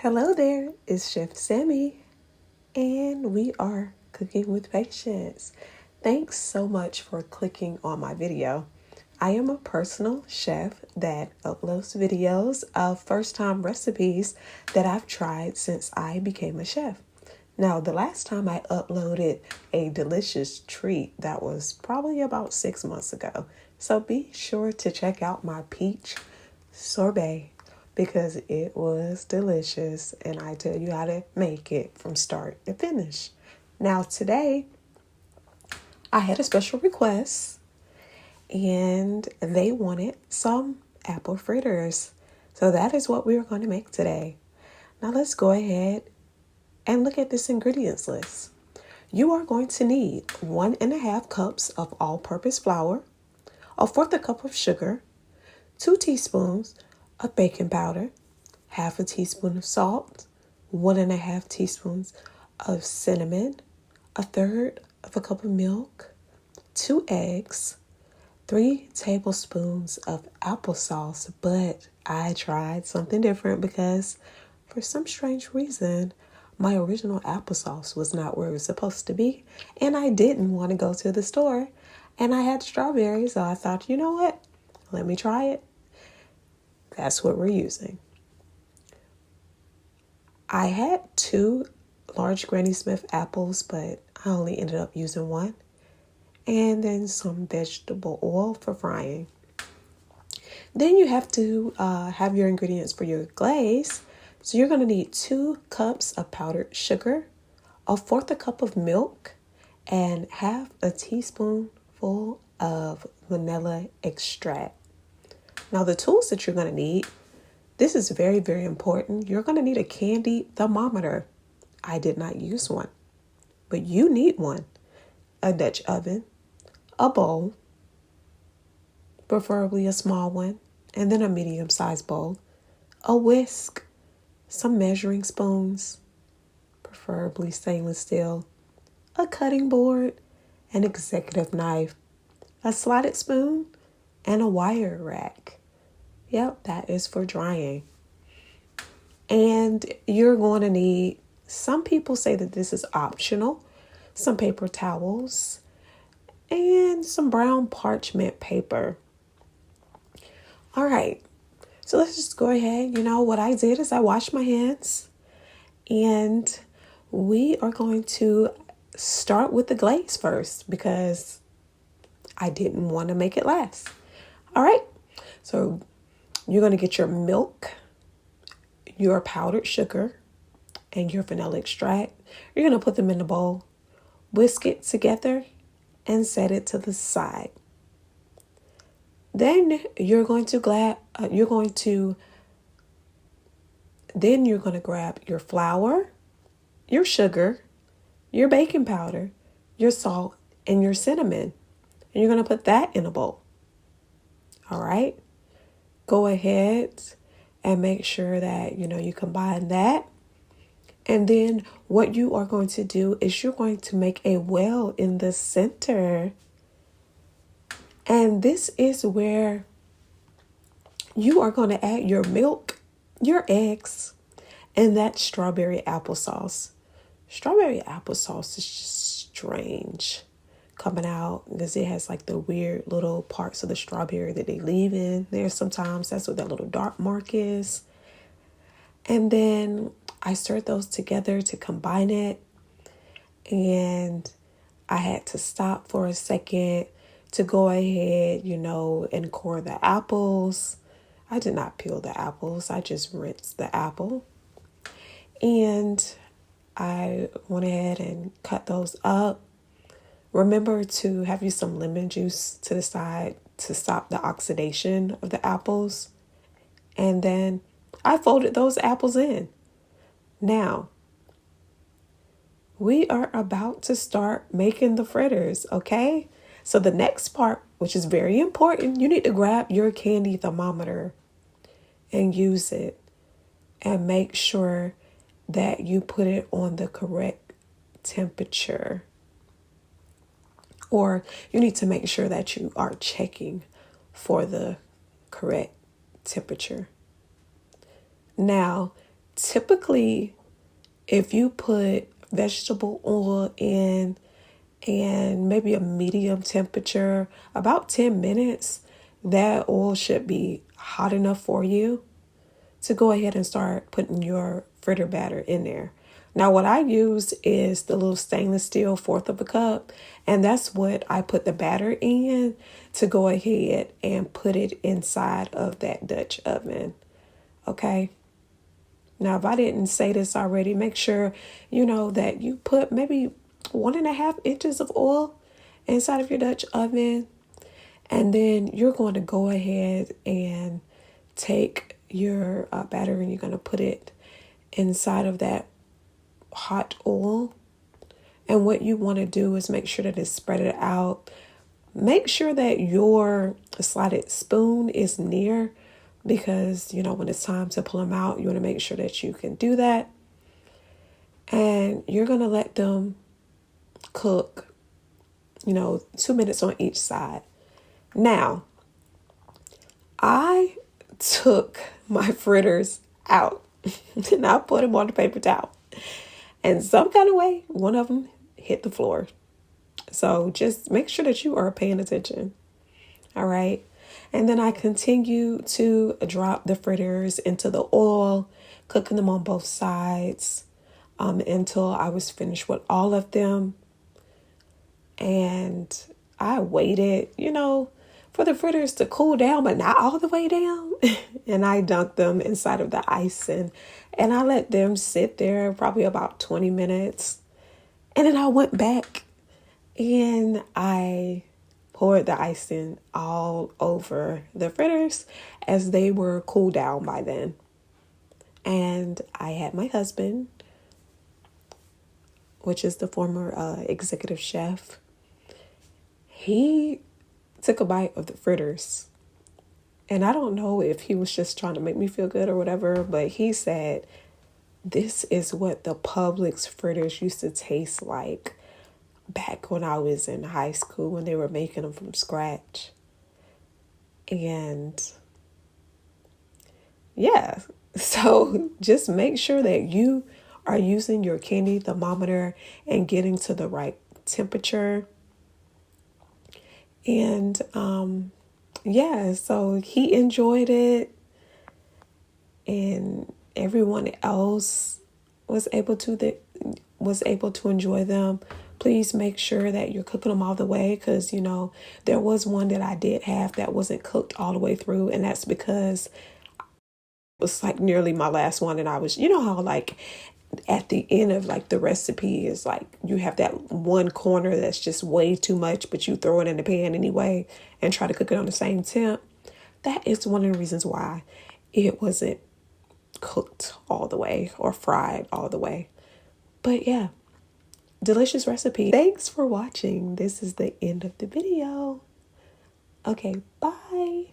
Hello there, it's Chef Sammy, and we are cooking with patience. Thanks so much for clicking on my video. I am a personal chef that uploads videos of first-time recipes that I've tried since I became a chef. Now, the last time I uploaded a delicious treat, that was probably about 6 months ago. So be sure to check out my peach sorbet because it was delicious and I tell you how to make it from start to finish. Now, today I had a special request and they wanted some apple fritters. So that is what we are going to make today. Now, let's go ahead and look at this ingredients list. You are going to need 1.5 cups of all-purpose flour, a fourth a cup of sugar, 2 teaspoons of baking powder, half a teaspoon of salt, 1.5 teaspoons of cinnamon, a third of a cup of milk, 2 eggs, 3 tablespoons of applesauce, but I tried something different because for some strange reason, my original applesauce was not where it was supposed to be, and I didn't want to go to the store, and I had strawberries, so I thought, you know what? Let me try it. That's what we're using. I had 2 large Granny Smith apples, but I only ended up using 1. And then some vegetable oil for frying. Then you have to have your ingredients for your glaze. So you're going to need 2 cups of powdered sugar, a fourth a cup of milk, and half a teaspoonful of vanilla extract. Now the tools that you're going to need, this is very, very important. You're going to need a candy thermometer. I did not use one, but you need one. A Dutch oven, a bowl, preferably a small one, and then a medium-sized bowl, a whisk, some measuring spoons, preferably stainless steel, a cutting board, an executive knife, a slotted spoon, and a wire rack. Yep, that is for drying. And you're going to need, some people say that this is optional, some paper towels, and some brown parchment paper. All right, so let's just go ahead. You know, what I did is I washed my hands, and we are going to start with the glaze first because I didn't want to make it last. All right, so you're going to get your milk, your powdered sugar, and your vanilla extract. You're going to put them in a bowl, whisk it together, and set it to the side. Then you're going to grab your flour, your sugar, your baking powder, your salt, and your cinnamon. And you're going to put that in a bowl. All right. Go ahead and make sure that, you combine that. And then what you are going to do is you're going to make a well in the center. And this is where you are going to add your milk, your eggs, and that strawberry applesauce. Strawberry applesauce is just strange coming out because it has like the weird little parts of the strawberry that they leave in there sometimes. That's what that little dark mark is. And then I stirred those together to combine it. And I had to stop for a second to go ahead, and core the apples. I did not peel the apples. I just rinsed the apple. And I went ahead and cut those up. Remember to have you some lemon juice to the side to stop the oxidation of the apples. And then I folded those apples in. Now, we are about to start making the fritters, okay? So the next part, which is very important, you need to grab your candy thermometer and use it and make sure that you put it on the correct temperature. Or you need to make sure that you are checking for the correct temperature. Now, typically, if you put vegetable oil in and maybe a medium temperature, about 10 minutes, that oil should be hot enough for you to go ahead and start putting your fritter batter in there. Now, what I use is the little stainless steel 1/4 of a cup, and that's what I put the batter in to go ahead and put it inside of that Dutch oven. Okay. Now, if I didn't say this already, make sure that you put maybe 1.5 inches of oil inside of your Dutch oven. And then you're going to go ahead and take your batter and you're going to put it inside of that hot oil. And what you want to do is make sure that it's spread it out. Make sure that your slotted spoon is near, because, when it's time to pull them out, you want to make sure that you can do that. And you're going to let them cook, 2 minutes on each side. Now, I took my fritters out and I put them on the paper towel. And some kind of way, one of them hit the floor. So just make sure that you are paying attention. All right. And then I continue to drop the fritters into the oil, cooking them on both sides until I was finished with all of them. And I waited, for the fritters to cool down, but not all the way down. And I dunked them inside of the icing and I let them sit there probably about 20 minutes. And then I went back and I poured the icing all over the fritters as they were cooled down by then. And I had my husband, which is the former executive chef. He took a bite of the fritters. And I don't know if he was just trying to make me feel good or whatever, but he said, "This is what the Publix fritters used to taste like back when I was in high school when they were making them from scratch." And yeah, so just make sure that you are using your candy thermometer and getting to the right temperature. And so he enjoyed it and everyone else was able to enjoy them. Please make sure that you're cooking them all the way, because there was one that I did have that wasn't cooked all the way through, and that's because it was like nearly my last one. And I was, how like at the end of like the recipe is like you have that one corner that's just way too much, but you throw it in the pan anyway and try to cook it on the same temp. That is one of the reasons why it wasn't cooked all the way or fried all the way. But yeah, delicious recipe. Thanks for watching. This is the end of the video. Okay, bye.